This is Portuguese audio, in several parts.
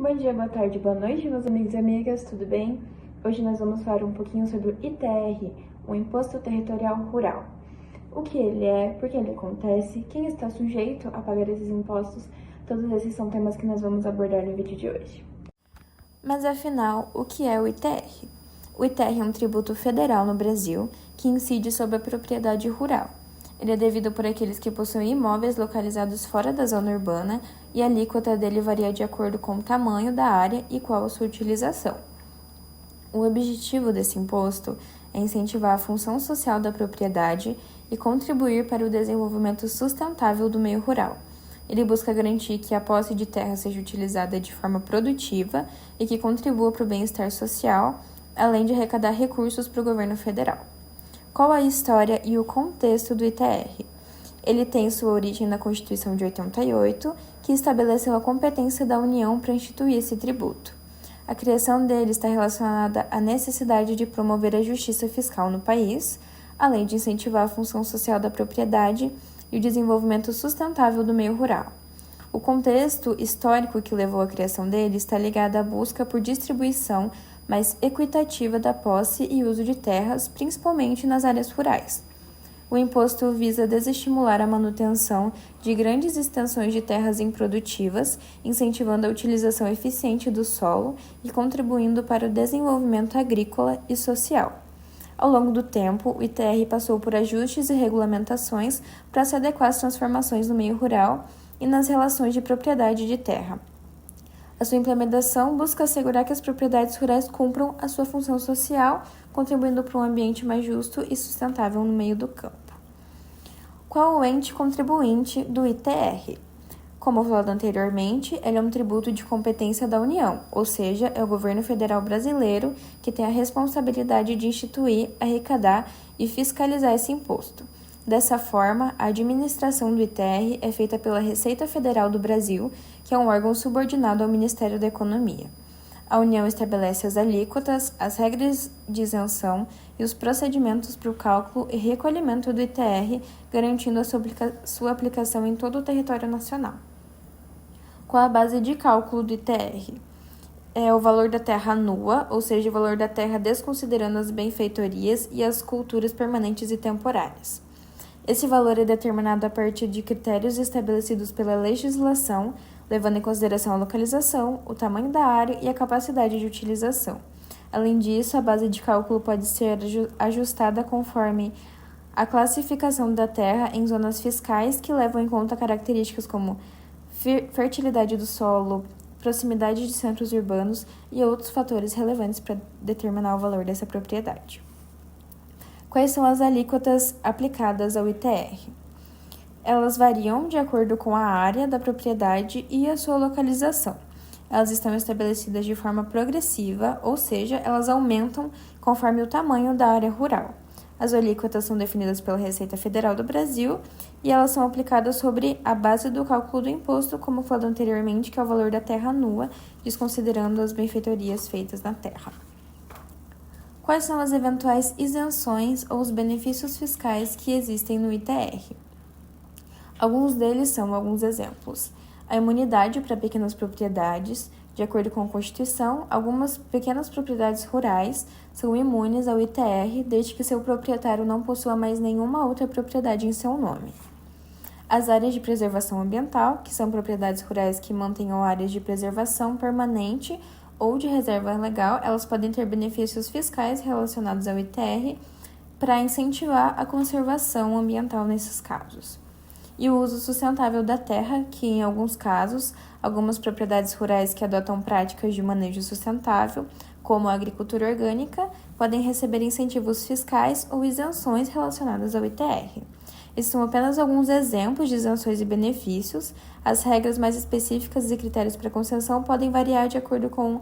Bom dia, boa tarde, boa noite, meus amigos e amigas, tudo bem? Hoje nós vamos falar um pouquinho sobre o ITR, o Imposto Territorial Rural. O que ele é, por que ele acontece, quem está sujeito a pagar esses impostos, todos esses são temas que nós vamos abordar no vídeo de hoje. Mas afinal, o que é o ITR? O ITR é um tributo federal no Brasil que incide sobre a propriedade rural. Ele é devido por aqueles que possuem imóveis localizados fora da zona urbana e a alíquota dele varia de acordo com o tamanho da área e qual a sua utilização. O objetivo desse imposto é incentivar a função social da propriedade e contribuir para o desenvolvimento sustentável do meio rural. Ele busca garantir que a posse de terra seja utilizada de forma produtiva e que contribua para o bem-estar social, além de arrecadar recursos para o governo federal. Qual a história e o contexto do ITR? Ele tem sua origem na Constituição de 88, que estabeleceu a competência da União para instituir esse tributo. A criação dele está relacionada à necessidade de promover a justiça fiscal no país, além de incentivar a função social da propriedade e o desenvolvimento sustentável do meio rural. O contexto histórico que levou à criação dele está ligado à busca por distribuição mais equitativa da posse e uso de terras, principalmente nas áreas rurais. O imposto visa desestimular a manutenção de grandes extensões de terras improdutivas, incentivando a utilização eficiente do solo e contribuindo para o desenvolvimento agrícola e social. Ao longo do tempo, o ITR passou por ajustes e regulamentações para se adequar às transformações no meio rural e nas relações de propriedade de terra. A sua implementação busca assegurar que as propriedades rurais cumpram a sua função social, contribuindo para um ambiente mais justo e sustentável no meio do campo. Qual o ente contribuinte do ITR? Como falado anteriormente, ele é um tributo de competência da União, ou seja, é o governo federal brasileiro que tem a responsabilidade de instituir, arrecadar e fiscalizar esse imposto. Dessa forma, a administração do ITR é feita pela Receita Federal do Brasil, que é um órgão subordinado ao Ministério da Economia. A União estabelece as alíquotas, as regras de isenção e os procedimentos para o cálculo e recolhimento do ITR, garantindo a sua aplicação em todo o território nacional. Qual a base de cálculo do ITR? É o valor da terra nua, ou seja, o valor da terra desconsiderando as benfeitorias e as culturas permanentes e temporárias. Esse valor é determinado a partir de critérios estabelecidos pela legislação, levando em consideração a localização, o tamanho da área e a capacidade de utilização. Além disso, a base de cálculo pode ser ajustada conforme a classificação da terra em zonas fiscais que levam em conta características como fertilidade do solo, proximidade de centros urbanos e outros fatores relevantes para determinar o valor dessa propriedade. Quais são as alíquotas aplicadas ao ITR? Elas variam de acordo com a área da propriedade e a sua localização. Elas estão estabelecidas de forma progressiva, ou seja, elas aumentam conforme o tamanho da área rural. As alíquotas são definidas pela Receita Federal do Brasil e elas são aplicadas sobre a base do cálculo do imposto, como falado anteriormente, que é o valor da terra nua, desconsiderando as benfeitorias feitas na terra. Quais são as eventuais isenções ou os benefícios fiscais que existem no ITR? Alguns deles são alguns exemplos. A imunidade para pequenas propriedades. De acordo com a Constituição, algumas pequenas propriedades rurais são imunes ao ITR desde que seu proprietário não possua mais nenhuma outra propriedade em seu nome. As áreas de preservação ambiental, que são propriedades rurais que mantenham áreas de preservação permanente ou de reserva legal, elas podem ter benefícios fiscais relacionados ao ITR para incentivar a conservação ambiental nesses casos. E o uso sustentável da terra, que em alguns casos, algumas propriedades rurais que adotam práticas de manejo sustentável, como a agricultura orgânica, podem receber incentivos fiscais ou isenções relacionadas ao ITR. Esses são apenas alguns exemplos de isenções e benefícios. As regras mais específicas e critérios para concessão podem variar de acordo com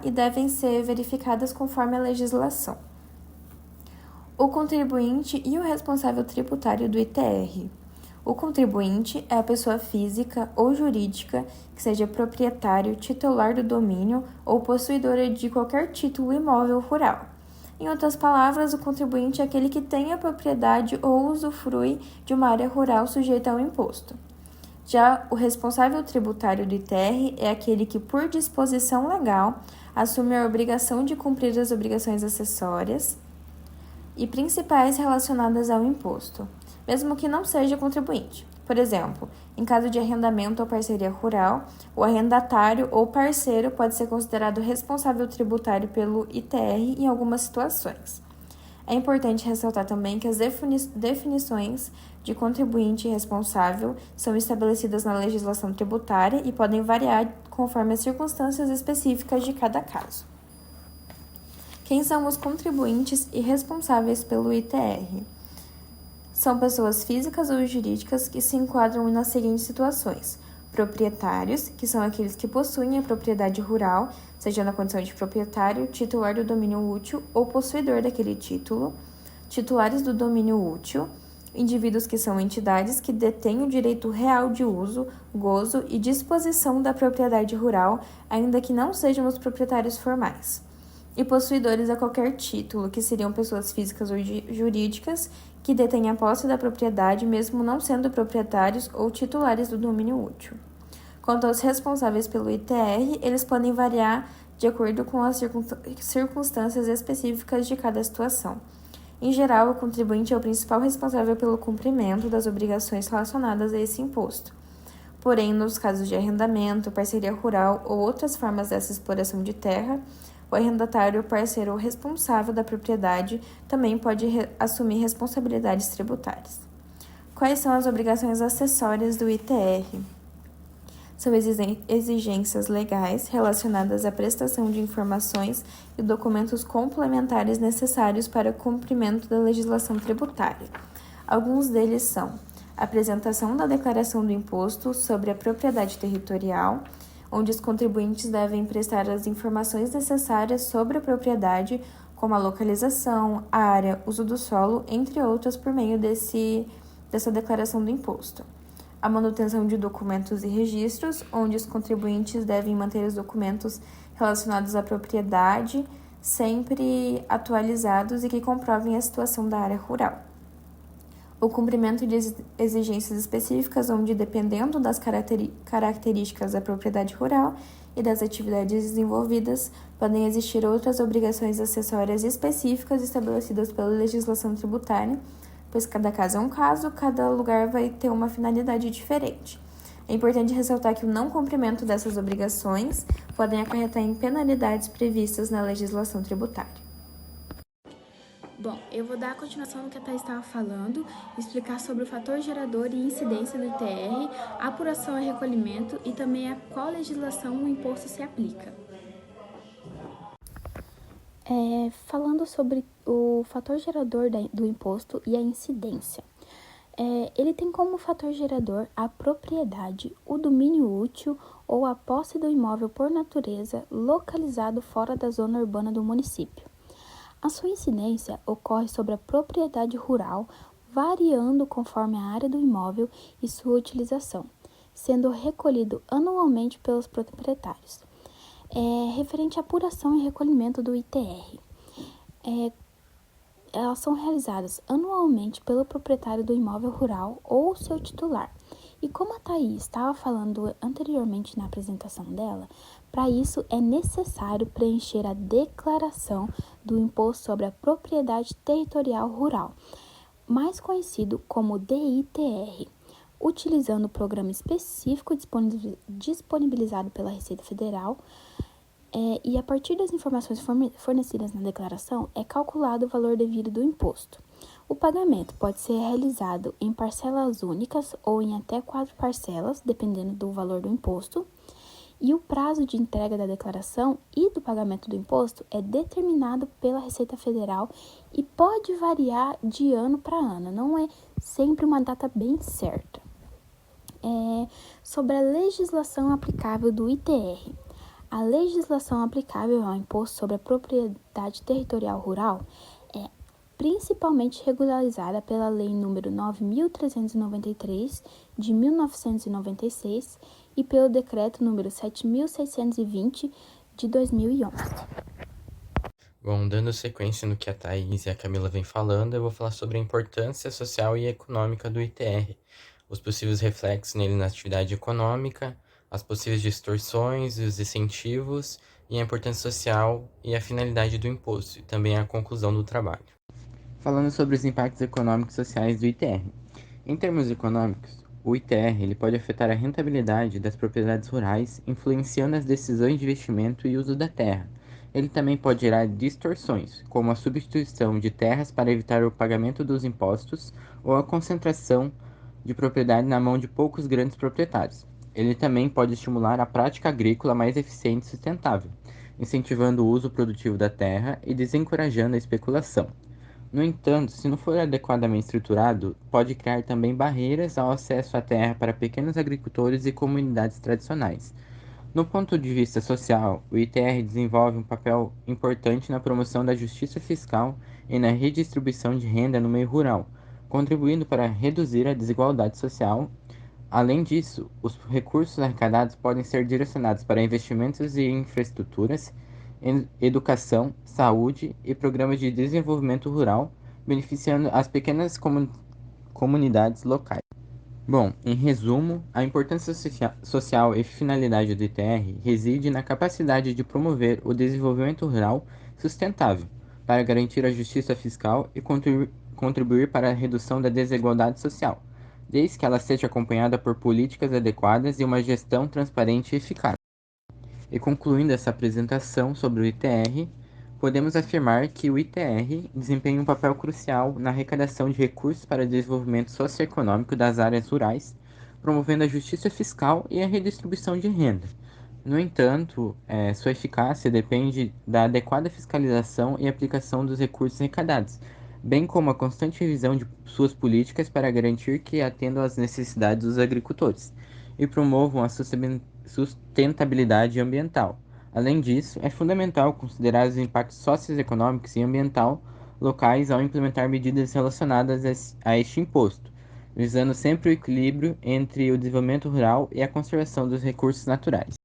e devem ser verificadas conforme a legislação. O contribuinte e o responsável tributário do ITR. O contribuinte é a pessoa física ou jurídica que seja proprietário, titular do domínio ou possuidora de qualquer título imóvel rural. Em outras palavras, o contribuinte é aquele que tem a propriedade ou usufrui de uma área rural sujeita ao imposto. Já o responsável tributário do ITR é aquele que, por disposição legal, assume a obrigação de cumprir as obrigações acessórias e principais relacionadas ao imposto, mesmo que não seja contribuinte. Por exemplo, em caso de arrendamento ou parceria rural, o arrendatário ou parceiro pode ser considerado responsável tributário pelo ITR em algumas situações. É importante ressaltar também que as definições de contribuinte responsável são estabelecidas na legislação tributária e podem variar conforme as circunstâncias específicas de cada caso. Quem são os contribuintes e responsáveis pelo ITR? São pessoas físicas ou jurídicas que se enquadram nas seguintes situações: proprietários, que são aqueles que possuem a propriedade rural, seja na condição de proprietário, titular do domínio útil ou possuidor daquele título; titulares do domínio útil, indivíduos que são entidades que detêm o direito real de uso, gozo e disposição da propriedade rural, ainda que não sejam os proprietários formais; e possuidores a qualquer título, que seriam pessoas físicas ou jurídicas que detêm a posse da propriedade, mesmo não sendo proprietários ou titulares do domínio útil. Quanto aos responsáveis pelo ITR, eles podem variar de acordo com as circunstâncias específicas de cada situação. Em geral, o contribuinte é o principal responsável pelo cumprimento das obrigações relacionadas a esse imposto. Porém, nos casos de arrendamento, parceria rural ou outras formas dessa exploração de terra, o arrendatário, parceiro ou responsável da propriedade também pode assumir responsabilidades tributárias. Quais são as obrigações acessórias do ITR? São exigências legais relacionadas à prestação de informações e documentos complementares necessários para o cumprimento da legislação tributária. Alguns deles são a apresentação da declaração do imposto sobre a propriedade territorial, onde os contribuintes devem prestar as informações necessárias sobre a propriedade, como a localização, a área, uso do solo, entre outras, por meio dessa declaração do imposto. A manutenção de documentos e registros, onde os contribuintes devem manter os documentos relacionados à propriedade sempre atualizados e que comprovem a situação da área rural. O cumprimento de exigências específicas, onde, dependendo das características da propriedade rural e das atividades desenvolvidas, podem existir outras obrigações acessórias específicas estabelecidas pela legislação tributária, pois cada caso é um caso, cada lugar vai ter uma finalidade diferente. É importante ressaltar que o não cumprimento dessas obrigações podem acarretar em penalidades previstas na legislação tributária. Bom, eu vou dar a continuação do que a Thais estava falando, explicar sobre o fator gerador e incidência do ITR, apuração e recolhimento e também a qual legislação o imposto se aplica. Falando sobre o fator gerador do imposto e a incidência. Ele tem como fator gerador a propriedade, o domínio útil ou a posse do imóvel por natureza localizado fora da zona urbana do município. A sua incidência ocorre sobre a propriedade rural, variando conforme a área do imóvel e sua utilização, sendo recolhido anualmente pelos proprietários. Referente à apuração e recolhimento do ITR, elas são realizadas anualmente pelo proprietário do imóvel rural ou seu titular. E como a Thaís estava falando anteriormente na apresentação dela, para isso é necessário preencher a declaração do Imposto sobre a Propriedade Territorial Rural, mais conhecido como DITR, utilizando o programa específico disponibilizado pela Receita Federal, e a partir das informações fornecidas na declaração é calculado o valor devido do imposto. O pagamento pode ser realizado em parcelas únicas ou em até 4 parcelas, dependendo do valor do imposto, e o prazo de entrega da declaração e do pagamento do imposto é determinado pela Receita Federal e pode variar de ano para ano, não é sempre uma data bem certa. Sobre a legislação aplicável do ITR. A legislação aplicável ao Imposto sobre a Propriedade Territorial Rural é principalmente regularizada pela Lei nº 9.393, de 1996, e pelo Decreto nº 7.620, de 2011. Bom, dando sequência no que a Thaís e a Camila vêm falando, eu vou falar sobre a importância social e econômica do ITR. os possíveis reflexos nele na atividade econômica, as possíveis distorções e os incentivos, e a importância social e a finalidade do imposto, e também a conclusão do trabalho. Falando sobre os impactos econômicos e sociais do ITR. Em termos econômicos, o ITR ele pode afetar a rentabilidade das propriedades rurais, influenciando as decisões de investimento e uso da terra. Ele também pode gerar distorções, como a substituição de terras para evitar o pagamento dos impostos ou a concentração de propriedade na mão de poucos grandes proprietários. Ele também pode estimular a prática agrícola mais eficiente e sustentável, incentivando o uso produtivo da terra e desencorajando a especulação. No entanto, se não for adequadamente estruturado, pode criar também barreiras ao acesso à terra para pequenos agricultores e comunidades tradicionais. No ponto de vista social, o ITR desenvolve um papel importante na promoção da justiça fiscal e na redistribuição de renda no meio rural, contribuindo para reduzir a desigualdade social. Além disso, os recursos arrecadados podem ser direcionados para investimentos em infraestruturas, educação, saúde e programas de desenvolvimento rural, beneficiando as pequenas comunidades locais. Bom, em resumo, a importância social e finalidade do ITR reside na capacidade de promover o desenvolvimento rural sustentável, para garantir a justiça fiscal e contribuir para a redução da desigualdade social, desde que ela seja acompanhada por políticas adequadas e uma gestão transparente e eficaz. E concluindo essa apresentação sobre o ITR, podemos afirmar que o ITR desempenha um papel crucial na arrecadação de recursos para o desenvolvimento socioeconômico das áreas rurais, promovendo a justiça fiscal e a redistribuição de renda. No entanto, sua eficácia depende da adequada fiscalização e aplicação dos recursos arrecadados, bem como a constante revisão de suas políticas para garantir que atendam às necessidades dos agricultores e promovam a sustentabilidade ambiental. Além disso, é fundamental considerar os impactos socioeconômicos e ambiental locais ao implementar medidas relacionadas a este imposto, visando sempre o equilíbrio entre o desenvolvimento rural e a conservação dos recursos naturais.